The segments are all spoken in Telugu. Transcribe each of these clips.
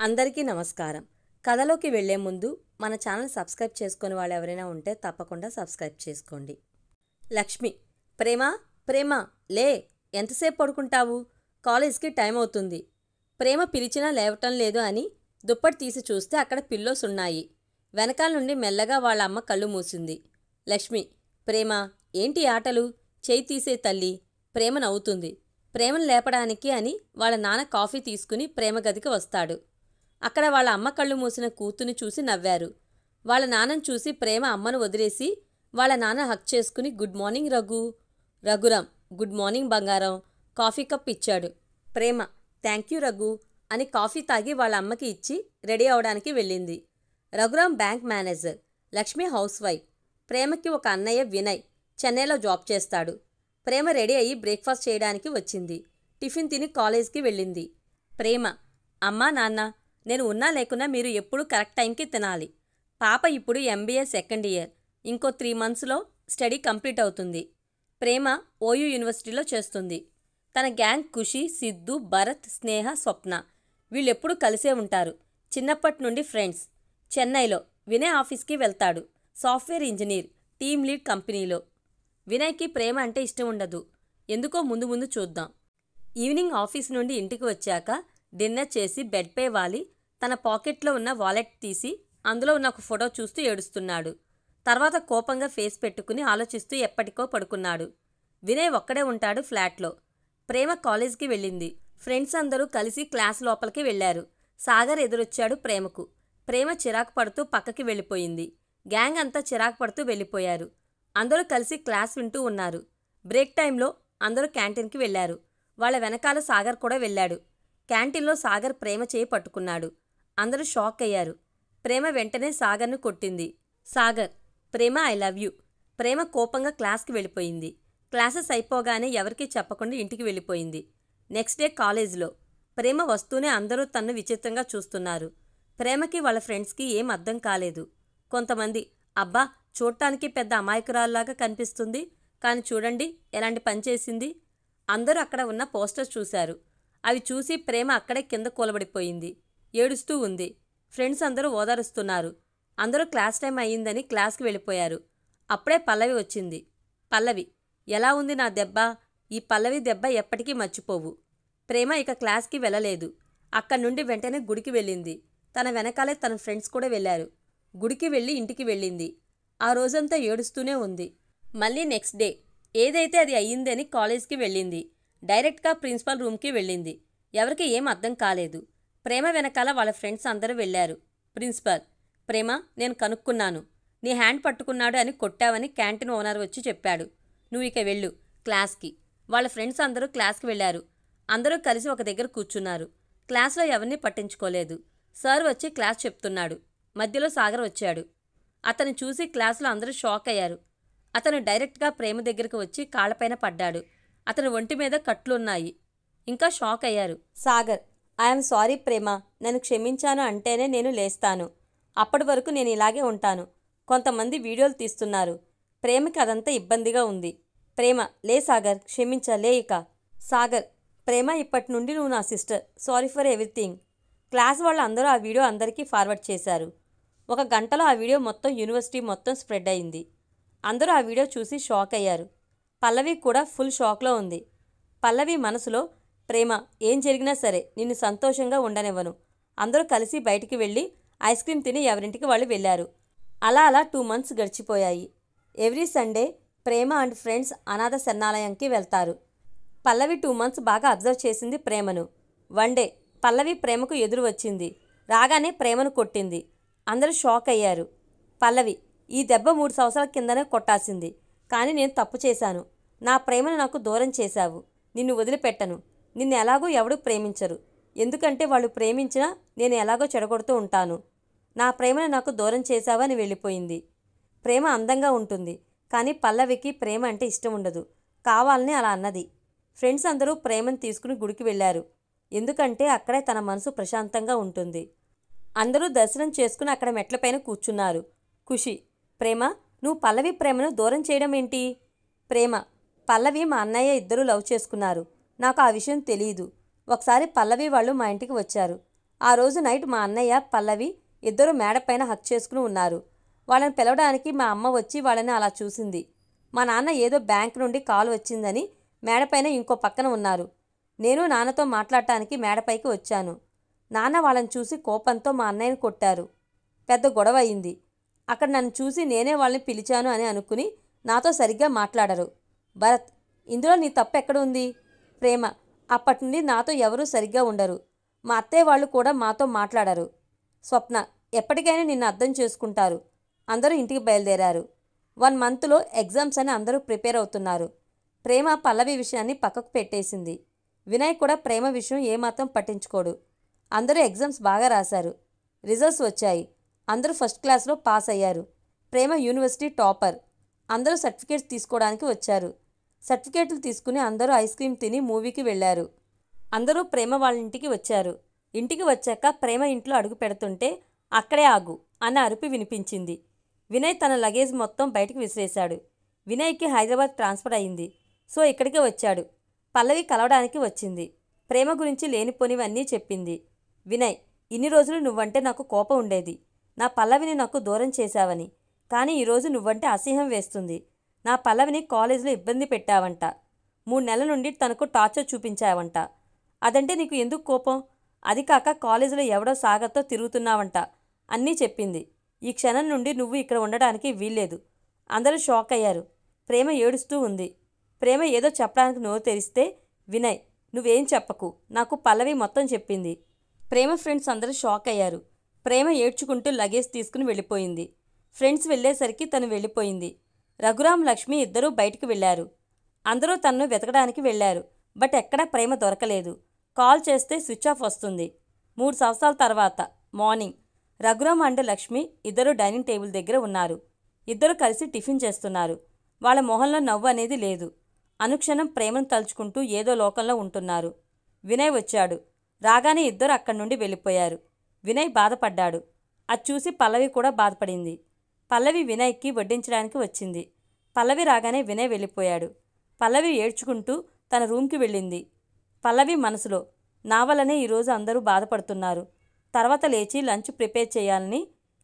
అందరికీ నమస్కారం. కథలోకి వెళ్లే ముందు మన ఛానల్ సబ్స్క్రైబ్ చేసుకునే వాళ్ళు ఎవరైనా ఉంటే తప్పకుండా సబ్స్క్రైబ్ చేసుకోండి. లక్ష్మి, ప్రేమ ప్రేమ లే, ఎంతసేపు పడుకుంటావు? కాలేజ్కి టైం అవుతుంది. ప్రేమ పిలిచినా లేవటం లేదు అని దుప్పటి తీసి చూస్తే అక్కడ పిల్లోస్ ఉన్నాయి. వెనకాల నుండి మెల్లగా వాళ్ళ అమ్మ కళ్ళు మూసింది. లక్ష్మి, ప్రేమ ఏంటి ఆటలు? చేయి తీసే తల్లి. ప్రేమ నవ్వుతుంది. ప్రేమను లేపడానికి అని వాళ్ళ నాన్న కాఫీ తీసుకుని ప్రేమ గదికి వస్తాడు. అక్కడ వాళ్ళ అమ్మ కళ్ళు మూసిన కూతుని చూసి నవ్వారు. వాళ్ళ నాన్నను చూసి ప్రేమ అమ్మను వదిలేసి వాళ్ళ నాన్న హక్ చేసుకుని good morning Raghu. Raghuram, good morning బంగారం. కాఫీ కప్ ఇచ్చాడు. ప్రేమ, థ్యాంక్ యూ రఘు అని కాఫీ తాగి వాళ్ళ అమ్మకి ఇచ్చి రెడీ అవడానికి వెళ్ళింది. Raghuram bank manager, Lakshmi house wife. ప్రేమకి ఒక అన్నయ్య వినయ్ చెన్నైలో జాబ్ చేస్తాడు. ప్రేమ రెడీ అయ్యి బ్రేక్ఫాస్ట్ చేయడానికి వచ్చింది. టిఫిన్ తిని కాలేజ్కి వెళ్ళింది. ప్రేమ, అమ్మా నాన్న, నేను ఉన్నా లేకున్నా మీరు ఎప్పుడూ కరెక్ట్ టైంకి తినాలి. పాప ఇప్పుడు MBA సెకండ్ ఇయర్. ఇంకో 3 monthsలో స్టడీ కంప్లీట్ అవుతుంది. ప్రేమ OU యూనివర్సిటీలో చేస్తుంది. తన గ్యాంగ్ ఖుషి, సిద్ధు, భరత్, స్నేహ, స్వప్న వీళ్ళెప్పుడూ కలిసే ఉంటారు. చిన్నప్పటి నుండి ఫ్రెండ్స్. చెన్నైలో వినయ్ ఆఫీస్కి వెళ్తాడు. సాఫ్ట్వేర్ ఇంజనీర్, టీమ్ లీడ్ కంపెనీలో. వినయ్కి ప్రేమ అంటే ఇష్టం ఉండదు. ఎందుకో ముందు ముందు చూద్దాం. ఈవినింగ్ ఆఫీస్ నుండి ఇంటికి వచ్చాక డిన్నర్ చేసి బెడ్పై వాలి తన పాకెట్లో ఉన్న వాలెట్ తీసి అందులో ఉన్న ఒక ఫోటో చూస్తూ ఏడుస్తున్నాడు. తర్వాత కోపంగా ఫేస్ పెట్టుకుని ఆలోచిస్తూ ఎప్పటికో పడుకున్నాడు. వినయ్ ఒక్కడే ఉంటాడు ఫ్లాట్లో. ప్రేమ కాలేజ్కి వెళ్ళింది. ఫ్రెండ్స్ అందరూ కలిసి క్లాస్ లోపలికి వెళ్లారు. సాగర్ ఎదురొచ్చాడు ప్రేమకు. ప్రేమ చిరాకు పడుతూ పక్కకి వెళ్ళిపోయింది. గ్యాంగ్ అంతా చిరాకు పడుతూ వెళ్ళిపోయారు. అందరూ కలిసి క్లాస్ వింటూ ఉన్నారు. బ్రేక్ టైంలో అందరూ క్యాంటీన్కి వెళ్లారు. వాళ్ళ వెనకాల సాగర్ కూడా వెళ్ళాడు. క్యాంటీన్లో సాగర్ ప్రేమ చేయి పట్టుకున్నాడు. అందరూ షాక్ అయ్యారు. ప్రేమ వెంటనే సాగర్ను కొట్టింది. సాగర్, ప్రేమ ఐ లవ్ యూ. ప్రేమ కోపంగా క్లాస్కి వెళ్ళిపోయింది. క్లాసెస్ అయిపోగానే ఎవరికీ చెప్పకుండా ఇంటికి వెళ్ళిపోయింది. నెక్స్ట్ డే కాలేజ్లో ప్రేమ వస్తూనే అందరూ తన్ను విచిత్రంగా చూస్తున్నారు. ప్రేమకి వాళ్ళ ఫ్రెండ్స్కి ఏం అర్థం కాలేదు. కొంతమంది, అబ్బా చూడటానికి పెద్ద అమాయకురాల్లాగా కనిపిస్తుంది, కానీ చూడండి ఎలాంటి పని చేసింది. అందరూ అక్కడ ఉన్న పోస్టర్స్ చూశారు. అవి చూసి ప్రేమ అక్కడే కింద కూలబడిపోయింది. ఏడుస్తూ ఉంది. ఫ్రెండ్స్ అందరూ ఓదారుస్తున్నారు. అందరూ క్లాస్ టైం అయ్యిందని క్లాస్కి వెళ్ళిపోయారు. అప్పుడే పల్లవి వచ్చింది. పల్లవి, ఎలా ఉంది నా దెబ్బ? ఈ పల్లవి దెబ్బ ఎప్పటికీ మర్చిపోవు. ప్రేమ ఇక క్లాస్కి వెళ్ళలేదు. అక్కడి నుండి వెంటనే గుడికి వెళ్ళింది. తన వెనకాలే తన ఫ్రెండ్స్ కూడా వెళ్ళారు. గుడికి వెళ్ళి ఇంటికి వెళ్ళింది. ఆ రోజంతా ఏడుస్తూనే ఉంది. మళ్ళీ నెక్స్ట్ డే ఏదైతే అది అయ్యిందని కాలేజ్కి వెళ్ళింది. డైరెక్ట్గా ప్రిన్సిపల్ రూమ్కి వెళ్ళింది. ఎవరికి ఏం అర్థం కాలేదు. ప్రేమ వెనకాల వాళ్ళ ఫ్రెండ్స్ అందరూ వెళ్ళారు. ప్రిన్సిపల్, ప్రేమ నేను కనుక్కున్నాను. నీ హ్యాండ్ పట్టుకున్నాడు అని కొట్టావని క్యాంటీన్ ఓనర్ వచ్చి చెప్పాడు. నువ్వు ఇక వెళ్ళు క్లాస్కి. వాళ్ళ ఫ్రెండ్స్ అందరూ క్లాస్కి వెళ్ళారు. అందరూ కలిసి ఒక దగ్గర కూర్చున్నారు. క్లాస్లో ఎవరిని పట్టించుకోలేదు. సార్ వచ్చి క్లాస్ చెప్తున్నాడు. మధ్యలో సాగర్ వచ్చాడు. అతను చూసి క్లాస్లో అందరూ షాక్ అయ్యారు. అతను డైరెక్ట్గా ప్రేమ దగ్గరకు వచ్చి కాళ్లపైన పడ్డాడు. అతని ఒంటి మీద కట్లున్నాయి. ఇంకా షాక్ అయ్యారు. సాగర్, ఐఎమ్ సారీ ప్రేమ, నన్ను క్షమించాను అంటేనే నేను లేస్తాను. అప్పటి వరకు నేను ఇలాగే ఉంటాను. కొంతమంది వీడియోలు తీస్తున్నారు. ప్రేమకి అదంతా ఇబ్బందిగా ఉంది. ప్రేమ, లే సాగర్, క్షమించలే ఇక. సాగర్, ప్రేమ ఇప్పటి నుండి నువ్వు నా sister. Sorry for everything. Class వాళ్ళు అందరూ ఆ వీడియో అందరికీ ఫార్వర్డ్ చేశారు. 1 గంటలో ఆ వీడియో మొత్తం యూనివర్సిటీ మొత్తం స్ప్రెడ్ అయింది. అందరూ ఆ వీడియో చూసి షాక్ అయ్యారు. పల్లవి కూడా ఫుల్ షాక్లో ఉంది. పల్లవి మనసులో, ప్రేమ ఏం జరిగినా సరే నిన్ను సంతోషంగా ఉండనివ్వను. అందరూ కలిసి బయటికి వెళ్ళి ఐస్ క్రీమ్ తిని ఎవరింటికి వాళ్ళు వెళ్ళారు. అలా 2 months గడిచిపోయాయి. Every Sunday Prema and friends అనాథ శరణాలయంకి వెళ్తారు. పల్లవి 2 months బాగా అబ్జర్వ్ చేసింది ప్రేమను. వన్ డే పల్లవి ప్రేమకు ఎదురు వచ్చింది. రాగానే ప్రేమను కొట్టింది. అందరూ షాక్ అయ్యారు. పల్లవి, ఈ దెబ్బ 3 సంవత్సరాల కిందనే కొట్టాల్సింది. కానీ నేను తప్పు చేశాను. నా ప్రేమను నాకు దూరం చేశావు. నిన్ను వదిలిపెట్టను. నిన్ను ఎలాగో ఎవడూ ప్రేమించరు. ఎందుకంటే వాళ్ళు ప్రేమించినా నేను ఎలాగో చెడగొడుతూ ఉంటాను. నా ప్రేమను నాకు దూరం చేశావని వెళ్ళిపోయింది. ప్రేమ అందంగా ఉంటుంది, కానీ పల్లవికి ప్రేమ అంటే ఇష్టం ఉండదు. కావాలని అలా అన్నది. ఫ్రెండ్స్ అందరూ ప్రేమను తీసుకుని గుడికి వెళ్ళారు. ఎందుకంటే అక్కడే తన మనసు ప్రశాంతంగా ఉంటుంది. అందరూ దర్శనం చేసుకుని అక్కడ మెట్లపైన కూర్చున్నారు. ఖుషి, ప్రేమ నువ్వు పల్లవి ప్రేమను దూరం చేయడం ఏంటి? ప్రేమ, పల్లవి మా అన్నయ్య ఇద్దరూ లవ్ చేసుకున్నారు. నాకు ఆ విషయం తెలియదు. ఒకసారి పల్లవి వాళ్ళు మా ఇంటికి వచ్చారు. ఆ రోజు నైట్ మా అన్నయ్య, పల్లవి ఇద్దరూ మేడపైన హగ్ చేసుకుని ఉన్నారు. వాళ్ళని పిలవడానికి మా అమ్మ వచ్చి వాళ్ళని అలా చూసింది. మా నాన్న ఏదో బ్యాంక్ నుండి కాల్ వచ్చిందని మేడపైన ఇంకో పక్కన ఉన్నారు. నేను నాన్నతో మాట్లాడటానికి మేడపైకి వచ్చాను. నాన్న వాళ్ళని చూసి కోపంతో మా అన్నయ్యని కొట్టారు. పెద్ద గొడవ అయింది. అక్కడ నన్ను చూసి నేనే వాళ్ళని పిలిచాను అని అనుకుని నాతో సరిగ్గా మాట్లాడరు. భరత్, ఇందులో నీ తప్పు ఎక్కడ ఉంది? ప్రేమ, అప్పటి నుండి నాతో ఎవరూ సరిగ్గా ఉండరు. మా అత్తయ్య వాళ్ళు కూడా మాతో మాట్లాడరు. స్వప్న, ఎప్పటికైనా నిన్ను అర్థం చేసుకుంటారు. అందరూ ఇంటికి బయలుదేరారు. 1 మంత్లో ఎగ్జామ్స్ అని అందరూ ప్రిపేర్ అవుతున్నారు. ప్రేమ పల్లవి విషయాన్ని పక్కకు పెట్టేసింది. వినయ్ కూడా ప్రేమ విషయం ఏమాత్రం పట్టించుకోడు. అందరూ ఎగ్జామ్స్ బాగా రాశారు. రిజల్ట్స్ వచ్చాయి. అందరూ ఫస్ట్ క్లాస్లో పాస్ అయ్యారు. ప్రేమ యూనివర్సిటీ టాపర్. అందరూ సర్టిఫికేట్స్ తీసుకోవడానికి వచ్చారు. సర్టిఫికేట్లు తీసుకుని అందరూ ఐస్ క్రీమ్ తిని మూవీకి వెళ్ళారు. అందరూ ప్రేమ వాళ్ళ ఇంటికి వచ్చారు. ఇంటికి వచ్చాక ప్రేమ ఇంట్లో అడుగు పెడుతుంటే అక్కడే ఆగు అన్న అరుపు వినిపించింది. వినయ్ తన లగేజ్ మొత్తం బయటికి విసిరేశాడు. వినయ్కి హైదరాబాద్ ట్రాన్స్ఫర్ అయింది. సో ఇక్కడికే వచ్చాడు. పల్లవి కలవడానికి వచ్చింది. ప్రేమ గురించి లేనిపోనివన్నీ చెప్పింది. వినయ్, ఇన్ని రోజులు నువ్వంటే నాకు కోపం ఉండేది. నా పల్లవిని నాకు దూరం చేశావని. కానీ ఈరోజు నువ్వంటే అసహ్యం వేస్తుంది. నా పల్లవిని కాలేజీలో ఇబ్బంది పెట్టావంట. 3 నెలల నుండి తనకు టార్చర్ చూపించావంట. అదంటే నీకు ఎందుకు కోపం? అది కాక కాలేజీలో ఎవడో సాగర్తో తిరుగుతున్నావంట అన్నీ చెప్పింది. ఈ క్షణం నుండి నువ్వు ఇక్కడ ఉండడానికి వీల్లేదు. అందరూ షాక్ అయ్యారు. ప్రేమ ఏడుస్తూ ఉంది. ప్రేమ ఏదో చెప్పడానికి నోరు తెరిస్తే, వినయ్, నువ్వేం చెప్పకు, నాకు పల్లవి మొత్తం చెప్పింది. ప్రేమ ఫ్రెండ్స్ అందరూ షాక్ అయ్యారు. ప్రేమ ఏడ్చుకుంటూ లగేజ్ తీసుకుని వెళ్ళిపోయింది. ఫ్రెండ్స్ వెళ్ళేసరికి తను వెళ్ళిపోయింది. రఘురామ్, లక్ష్మి ఇద్దరూ బయటికి వెళ్ళారు. అందరూ తనను వెతకడానికి వెళ్ళారు. బట్ ఎక్కడా ప్రేమ దొరకలేదు. కాల్ చేస్తే స్విచ్ ఆఫ్ వస్తుంది. 3 సంవత్సరాల తర్వాత మార్నింగ్ రఘురామ్ అండ్ లక్ష్మి ఇద్దరు డైనింగ్ టేబుల్ దగ్గర ఉన్నారు. ఇద్దరు కలిసి టిఫిన్ చేస్తున్నారు. వాళ్ళ మొహంలో నవ్వు అనేది లేదు. అనుక్షణం ప్రేమను తలుచుకుంటూ ఏదో లోకంలో ఉంటున్నారు. వినయ్ వచ్చాడు. రాగానే ఇద్దరు అక్కడి నుండి వెళ్ళిపోయారు. వినయ్ బాధపడ్డాడు. అది చూసి పల్లవి కూడా బాధపడింది. పల్లవి వినయ్కి వడ్డించడానికి వచ్చింది. పల్లవి రాగానే వినయ్ వెళ్ళిపోయాడు. పల్లవి ఏడ్చుకుంటూ తన రూమ్కి వెళ్ళింది. పల్లవి మనసులో, నా వల్లనే ఈరోజు అందరూ బాధపడుతున్నారు. తర్వాత లేచి లంచ్ ప్రిపేర్ చేయాలని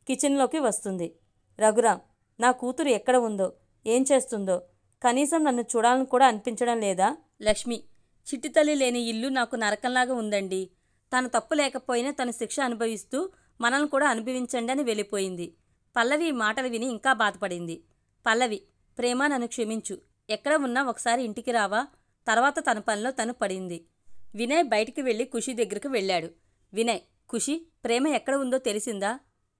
కిచెన్లోకి వస్తుంది. రఘురామ్, నా కూతురు ఎక్కడ ఉందో, ఏం చేస్తుందో, కనీసం నన్ను చూడాలని కూడా అనిపించడం లేదా? లక్ష్మి, చిట్టితల్లి లేని ఇల్లు నాకు నరకంలాగా ఉందండి. తను తప్పు లేకపోయినా తను శిక్ష అనుభవిస్తూ మనల్ని కూడా అనుభవించండి అని వెళ్ళిపోయింది. పల్లవి ఈ మాటలు విని ఇంకా బాధపడింది. పల్లవి, ప్రేమ, నన్ను క్షమించు. ఎక్కడ ఉన్నా ఒకసారి ఇంటికి రావా? తర్వాత తన పనిలో తను పడింది. వినయ్ బయటికి వెళ్ళి ఖుషి దగ్గరకు వెళ్ళాడు. వినయ్, ఖుషి, ప్రేమ ఎక్కడ ఉందో తెలిసిందా?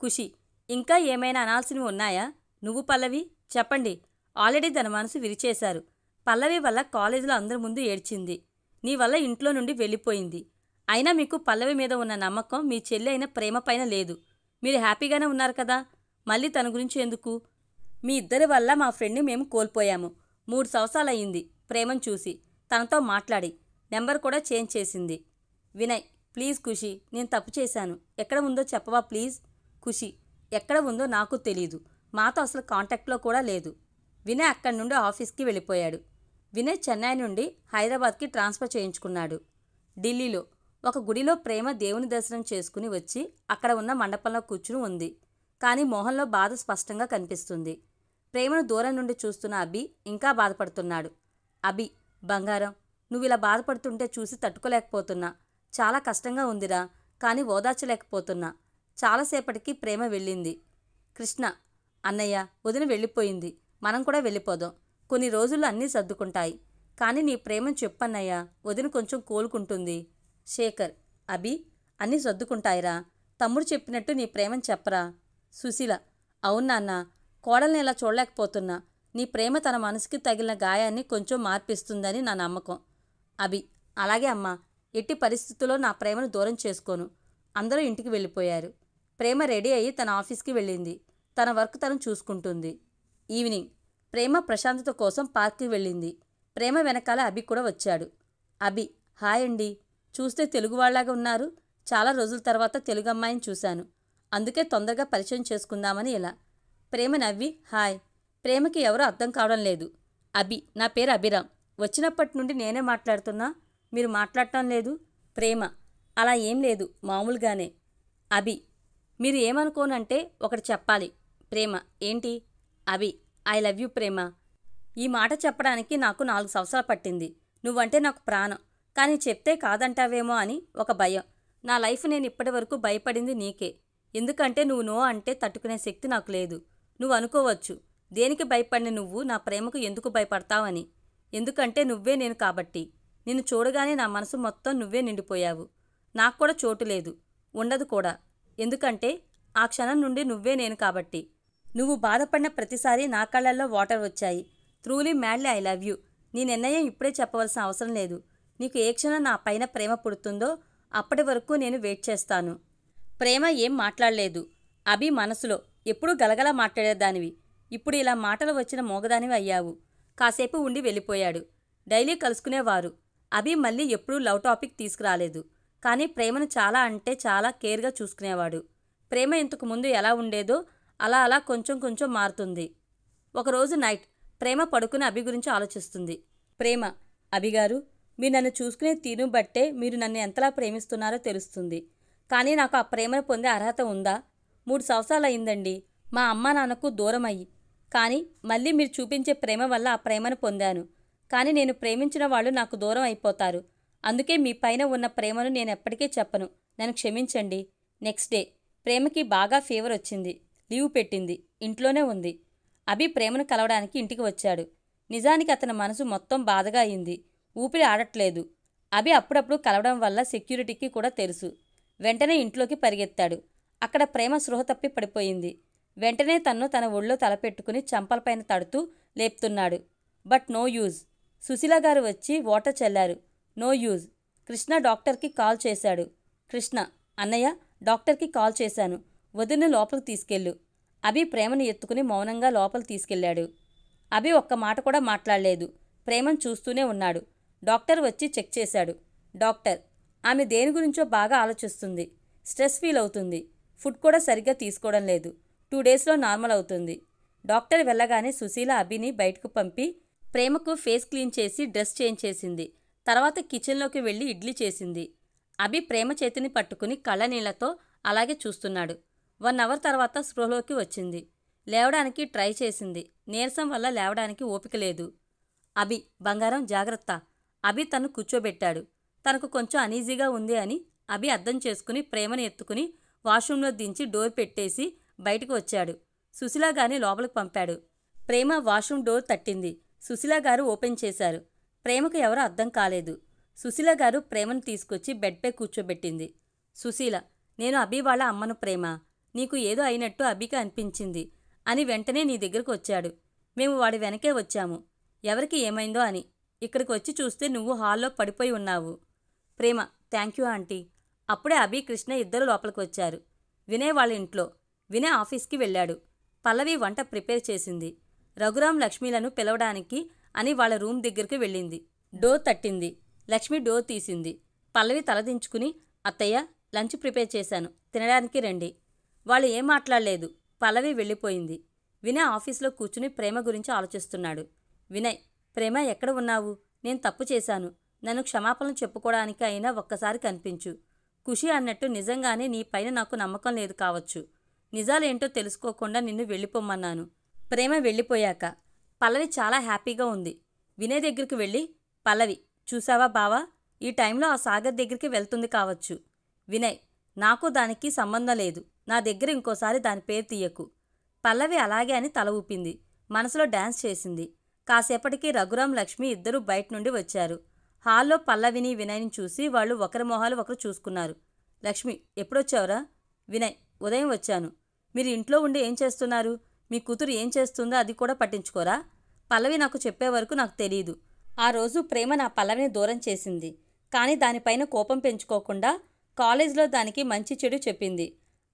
ఖుషి, ఇంకా ఏమైనా అనాల్సినవి ఉన్నాయా? నువ్వు పల్లవి చెప్పండి. ఆల్రెడీ తన మనసు విరిచేశారు. పల్లవి వల్ల కాలేజీలో అందరి ముందు ఏడ్చింది. నీ వల్ల ఇంట్లో నుండి వెళ్ళిపోయింది. అయినా మీకు పల్లవి మీద ఉన్న నమ్మకం మీ చెల్లి అయిన ప్రేమ పైన లేదు. మీరు హ్యాపీగానే ఉన్నారు కదా, మళ్ళీ తన గురించి ఎందుకు? మీ ఇద్దరి వల్ల మా ఫ్రెండ్ని మేము కోల్పోయాము. 3 సంవత్సరాలయ్యింది ప్రేమను చూసి, తనతో మాట్లాడి, నెంబర్ కూడా చేంజ్ చేసింది. వినయ్, ప్లీజ్ ఖుషి, నేను తప్పు చేశాను. ఎక్కడ ఉందో చెప్పవా ప్లీజ్? ఖుషి, ఎక్కడ ఉందో నాకు తెలీదు. మాతో అసలు కాంటాక్ట్లో కూడా లేదు. వినయ్ అక్కడి నుండి ఆఫీస్కి వెళ్ళిపోయాడు. వినయ్ చెన్నై నుండి హైదరాబాద్కి ట్రాన్స్ఫర్ చేయించుకున్నాడు. ఢిల్లీలో ఒక గుడిలో ప్రేమ దేవుని దర్శనం చేసుకుని వచ్చి అక్కడ ఉన్న మండపంలో కూర్చుని ఉంది. కానీ మొహంలో బాధ స్పష్టంగా కనిపిస్తుంది. ప్రేమను దూరం నుండి చూస్తున్న అభి ఇంకా బాధపడుతున్నాడు. అభి, బంగారం, నువ్వు ఇలా బాధపడుతుంటే చూసి తట్టుకోలేకపోతున్నా. చాలా కష్టంగా ఉందిరా, కానీ ఓదార్చలేకపోతున్నా. చాలాసేపటికి ప్రేమ వెళ్ళింది. కృష్ణ, అన్నయ్య, వదిన వెళ్ళిపోయింది. మనం కూడా వెళ్ళిపోదాం. కొన్ని రోజుల్లో అన్నీ సర్దుకుంటాయి. కానీ నీ ప్రేమను చెప్పన్నయ్యా, వదిన కొంచెం కోలుకుంటుంది. శేఖర్, అభి, అన్నీ సర్దుకుంటాయిరా. తమ్ముడు చెప్పినట్టు నీ ప్రేమను చెప్పరా. సుశీల, అవును నాన్న, కోడల్ని ఇలా చూడలేకపోతున్నా. నీ ప్రేమ తన మనసుకి తగిలిన గాయాన్ని కొంచెం మార్పిస్తుందని నా నమ్మకం. అభి, అలాగే అమ్మా, ఎట్టి పరిస్థితుల్లో నా ప్రేమను దూరం చేసుకోను. అందరూ ఇంటికి వెళ్ళిపోయారు. ప్రేమ రెడీ అయ్యి తన ఆఫీస్కి వెళ్ళింది. తన వర్క్ తను చూసుకుంటుంది. ఈవినింగ్ ప్రేమ ప్రశాంతత కోసం పార్క్కి వెళ్ళింది. ప్రేమ వెనకాల అభి కూడా వచ్చాడు. అభి, హాయ్ అండి, చూస్తే తెలుగు వాళ్ళలాగా ఉన్నారు. చాలా రోజుల తర్వాత తెలుగు అమ్మాయిని చూశాను. అందుకే తొందరగా పరిచయం చేసుకుందామని ఇలా. ప్రేమ నవ్వి, హాయ్. ప్రేమకి ఎవరో అర్థం కావడం లేదు. అభి, నా పేరు అభిరామ్. వచ్చినప్పటి నుండి నేనే మాట్లాడుతున్నా, మీరు మాట్లాడటం లేదు. ప్రేమ, అలా ఏం లేదు, మామూలుగానే. అభి: మీరు ఏమనుకోనంటే ఒకటి చెప్పాలి. ప్రేమ: ఏంటి? అభి: ఐ లవ్ యూ ప్రేమ. ఈ మాట చెప్పడానికి నాకు 4 సంవత్సరాలు పట్టింది. నువ్వంటే నాకు ప్రాణం. కానీ చెప్తే కాదంటావేమో అని ఒక భయం. నా లైఫ్ నేను ఇప్పటి వరకు భయపడింది నీకే. ఎందుకంటే నువ్వు నో అంటే తట్టుకునే శక్తి నాకు లేదు. నువ్వు అనుకోవచ్చు, దేనికి భయపడిన నువ్వు నా ప్రేమకు ఎందుకు భయపడతావని. ఎందుకంటే నువ్వే నేను కాబట్టి. నిన్ను చూడగానే నా మనసు మొత్తం నువ్వే నిండిపోయావు. నాకు కూడా చోటు లేదు, ఉండదు కూడా. ఎందుకంటే ఆ క్షణం నుండి నువ్వే నేను కాబట్టి. నువ్వు బాధపడిన ప్రతిసారి నా కళ్ళల్లో వాటర్ వచ్చాయి. Truly madly I love you. నీ నిర్ణయం ఇప్పుడే చెప్పవలసిన అవసరం లేదు. నీకు ఏ క్షణం నా పైన ప్రేమ పుడుతుందో అప్పటి వరకు నేను వెయిట్ చేస్తాను. ప్రేమ ఏం మాట్లాడలేదు. అభి మనసులో ఎప్పుడూ గలగలా మాట్లాడేదానివి, ఇప్పుడు ఇలా మాటలు వచ్చిన మోగదానివి అయ్యావు. కాసేపు ఉండి వెళ్ళిపోయాడు. డైలీ కలుసుకునేవారు. అభి మళ్ళీ ఎప్పుడూ లవ్ టాపిక్ తీసుకురాలేదు. కానీ ప్రేమను చాలా అంటే చాలా కేర్గా చూసుకునేవాడు. ప్రేమ ఇంతకు ముందు ఎలా ఉండేదో అలా అలా కొంచెం కొంచెం మారుతుంది. ఒకరోజు నైట్ ప్రేమ పడుకుని అభి గురించి ఆలోచిస్తుంది. ప్రేమ: అభిగారు, మీరు నన్ను చూసుకునే తీరును బట్టే మీరు నన్ను ఎంతలా ప్రేమిస్తున్నారో తెలుస్తుంది. కానీ నాకు ఆ ప్రేమను పొందే అర్హత ఉందా? 3 సంవత్సరాలు అయిందండి మా అమ్మా నాన్నకు దూరం అయ్యి. కానీ మళ్ళీ మీరు చూపించే ప్రేమ వల్ల ఆ ప్రేమను పొందాను. కానీ నేను ప్రేమించిన వాళ్ళు నాకు దూరం అయిపోతారు. అందుకే మీ పైన ఉన్న ప్రేమను నేను ఎప్పటికీ చెప్పను. నన్ను క్షమించండి. నెక్స్ట్ డే ప్రేమకి బాగా ఫీవర్ వచ్చింది. లీవ్ పెట్టింది. ఇంట్లోనే ఉంది. అభి ప్రేమను కలవడానికి ఇంటికి వచ్చాడు. నిజానికి అతని మనసు మొత్తం బాధగా అయింది. ఊపిరి ఆడట్లేదు. అభి అప్పుడప్పుడు కలవడం వల్ల సెక్యూరిటీకి కూడా తెలుసు. వెంటనే ఇంట్లోకి పరిగెత్తాడు. అక్కడ ప్రేమ స్పృహ తప్పి పడిపోయింది. వెంటనే తన్ను తన ఒళ్ళో తలపెట్టుకుని చంపలపైన తడుతూ లేపుతున్నాడు. But no use. సుశీల గారు వచ్చి వాటర్ చల్లారు. No use. కృష్ణ డాక్టర్కి కాల్ చేశాడు. కృష్ణ: అన్నయ్య, డాక్టర్కి కాల్ చేశాను. వదిన లోపలికి తీసుకెళ్ళు. అభి ప్రేమను ఎత్తుకుని మౌనంగా లోపల తీసుకెళ్లాడు. అభి ఒక్క మాట కూడా మాట్లాడలేదు. ప్రేమను చూస్తూనే ఉన్నాడు. డాక్టర్ వచ్చి చెక్ చేశాడు. డాక్టర్: ఆమె దేని గురించో బాగా ఆలోచిస్తుంది. స్ట్రెస్ ఫీల్ అవుతుంది. ఫుడ్ కూడా సరిగ్గా తీసుకోవడం లేదు. 2 డేస్లో నార్మల్ అవుతుంది. డాక్టర్ వెళ్ళగానే సుశీల అభిని బయటకు పంపి ప్రేమకు ఫేస్ క్లీన్ చేసి డ్రెస్ చేంజ్ చేసింది. తర్వాత కిచెన్లోకి వెళ్ళి ఇడ్లీ చేసింది. అభి ప్రేమ చేతిని పట్టుకుని కళ్ళనీళ్లతో అలాగే చూస్తున్నాడు. 1 అవర్ తర్వాత స్పృహలోకి వచ్చింది. లేవడానికి ట్రై చేసింది. నీరసం వల్ల లేవడానికి ఓపిక లేదు. అభి: బంగారం, జాగ్రత్త. అభి తను కూర్చోబెట్టాడు. తనకు కొంచెం అనీజీగా ఉంది అని అభి అర్థం చేసుకుని ప్రేమను ఎత్తుకుని వాష్రూంలో దించి డోర్ పెట్టేసి బయటకు వచ్చాడు. సుశీల గారిని లోపలికి పంపాడు. ప్రేమ వాష్రూమ్ డోర్ తట్టింది. సుశీల గారు ఓపెన్ చేశారు. ప్రేమకు ఎవరో అర్థం కాలేదు. సుశీల గారు ప్రేమను తీసుకొచ్చి బెడ్పై కూర్చోబెట్టింది. సుశీల: నేను అభి వాళ్ళ అమ్మను ప్రేమ. నీకు ఏదో అయినట్టు అభికి అనిపించింది అని వెంటనే నీ దగ్గరకు వచ్చాడు. మేము వాడి వెనకే వచ్చాము, ఎవరికి ఏమైందో అని. ఇక్కడికి వచ్చి చూస్తే నువ్వు హాల్లో పడిపోయి ఉన్నావు. ప్రేమ: థ్యాంక్ యూ ఆంటీ. అప్పుడే అభి, కృష్ణ ఇద్దరు లోపలికి వచ్చారు. వినయ్ వాళ్ళ ఇంట్లో. వినయ్ ఆఫీస్కి వెళ్ళాడు. పల్లవి వంట ప్రిపేర్ చేసింది. రఘురాం లక్ష్మీలను పిలవడానికి అని వాళ్ళ రూమ్ దగ్గరికి వెళ్ళింది. డోర్ తట్టింది. లక్ష్మి డోర్ తీసింది. పల్లవి తలదించుకుని, అత్తయ్య, లంచ్ ప్రిపేర్ చేశాను, తినడానికి రండి. వాళ్ళు ఏం మాట్లాడలేదు. పల్లవి వెళ్ళిపోయింది. వినయ్ ఆఫీస్లో కూర్చుని ప్రేమ గురించి ఆలోచిస్తున్నాడు. వినయ్: ప్రేమ, ఎక్కడ ఉన్నావు? నేను తప్పు చేశాను. నన్ను క్షమాపణలు చెప్పుకోవడానికి అయినా ఒక్కసారి కనిపించు. ఖుషి అన్నట్టు నిజంగానే నీ పైన నాకు నమ్మకం లేదు కావచ్చు. నిజాలేంటో తెలుసుకోకుండా నిన్ను వెళ్ళిపోమన్నాను. ప్రేమ వెళ్ళిపోయాక పల్లవి చాలా హ్యాపీగా ఉంది. వినయ్ దగ్గరికి వెళ్ళి, పల్లవి, చూసావా బావా, ఈ టైంలో ఆ సాగర్ దగ్గరికి వెళ్తుంది కావచ్చు. వినయ్: నాకు దానికి సంబంధం లేదు. నా దగ్గర ఇంకోసారి దాని పేరు తీయకు. పల్లవి అలాగే అని తల ఊపింది. మనసులో డాన్స్ చేసింది. కాసేపటికి రఘురాం, లక్ష్మి ఇద్దరూ బయట నుండి వచ్చారు. హాల్లో పల్లవిని, వినయ్ని చూసి వాళ్ళు ఒకరి మొహాలు ఒకరు చూసుకున్నారు. లక్ష్మి: ఎప్పుడొచ్చావురా? వినయ్: ఉదయం వచ్చాను. మీరు ఇంట్లో ఉండి ఏం చేస్తున్నారు? మీ కూతురు ఏం చేస్తుందో అది కూడా పట్టించుకోరా? పల్లవి నాకు చెప్పే వరకు నాకు తెలీదు. ఆ రోజు ప్రేమ నా పల్లవిని దూరం చేసింది. కానీ దానిపైన కోపం పెంచుకోకుండా కాలేజీలో దానికి మంచి చెడు చెప్పింది.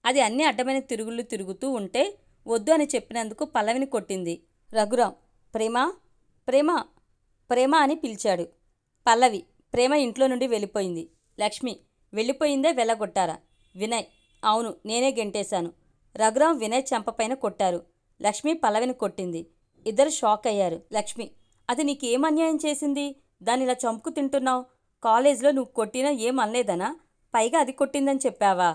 అది అన్ని అడ్డమైన తిరుగుళ్ళు తిరుగుతూ ఉంటే వద్దు అని చెప్పినందుకు పల్లవిని కొట్టింది. రఘురాం: ప్రేమా, ప్రేమ, ప్రేమ అని పిలిచాడు. పల్లవి: ప్రేమ ఇంట్లో నుండి వెళ్ళిపోయింది. లక్ష్మి: వెళ్ళిపోయిందే, వెళ్ళగొట్టారా? వినయ్: అవును, నేనే గెంటేశాను. రఘురాం వినయ్ చెంపపైన కొట్టారు. లక్ష్మి పల్లవిని కొట్టింది. ఇద్దరు షాక్ అయ్యారు. లక్ష్మి: అది నీకేం అన్యాయం చేసింది? దాన్ని ఇలా చంపుకు తింటున్నావు? కాలేజీలో నువ్వు కొట్టినా ఏం అనలేదనా? పైగా అది కొట్టిందని చెప్పావా?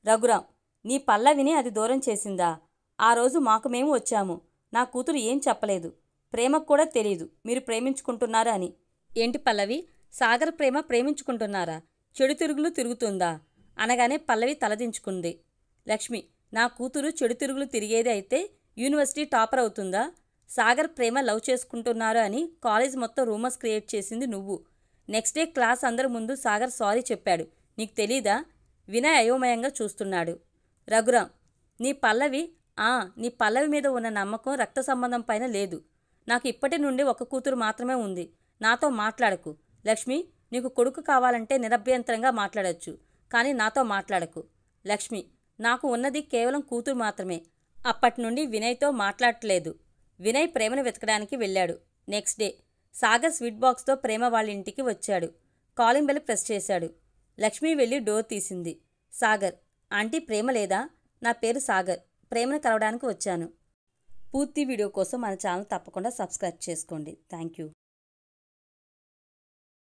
రఘురాం: నీ పల్లవిని అది దూరం చేసిందా? ఆ రోజు మాకు మేము వచ్చాము. నా కూతురు ఏం చెప్పలేదు. ప్రేమకు కూడా తెలీదు మీరు ప్రేమించుకుంటున్నారు అని. ఏంటి పల్లవి, సాగర్ ప్రేమ ప్రేమించుకుంటున్నారా? చెడు తిరుగులు తిరుగుతుందా? అనగానే పల్లవి తలదించుకుంది. లక్ష్మి: నా కూతురు చెడు తిరుగులు తిరిగేది అయితే యూనివర్సిటీ టాపర్ అవుతుందా? సాగర్ ప్రేమ లవ్ చేసుకుంటున్నారు అని కాలేజ్ మొత్తం రూమర్స్ క్రియేట్ చేసింది నువ్వు. నెక్స్ట్ డే క్లాస్ అందరి ముందు సాగర్ సారీ చెప్పాడు. నీకు తెలీదా? వినయ్ అయోమయంగా చూస్తున్నాడు. రఘురాం: నీ పల్లవి మీద ఉన్న నమ్మకం రక్త సంబంధం పైన లేదు. నాకు ఇప్పటి నుండి ఒక కూతురు మాత్రమే ఉంది. నాతో మాట్లాడకు. లక్ష్మి, నీకు కొడుకు కావాలంటే నిరభ్యంతరంగా మాట్లాడొచ్చు, కానీ నాతో మాట్లాడకు. లక్ష్మి: నాకు ఉన్నది కేవలం కూతురు మాత్రమే. అప్పటి నుండి వినయ్తో మాట్లాడట్లేదు. వినయ్ ప్రేమను వెతకడానికి వెళ్ళాడు. నెక్స్ట్ డే సాగర్ స్వీట్ బాక్స్తో ప్రేమ వాళ్ళ ఇంటికి వచ్చాడు. కాలింగ్ బెల్ ప్రెస్ చేశాడు. లక్ష్మి వెళ్ళి డోర్ తీసింది. సాగర్: ఆంటీ ప్రేమ లేదా? నా పేరు సాగర్. ప్రేమను కలవడానికి వచ్చాను. పూర్తి వీడియో కోసం మన ఛానల్ తప్పకుండా సబ్స్క్రైబ్ చేసుకోండి. Thank you.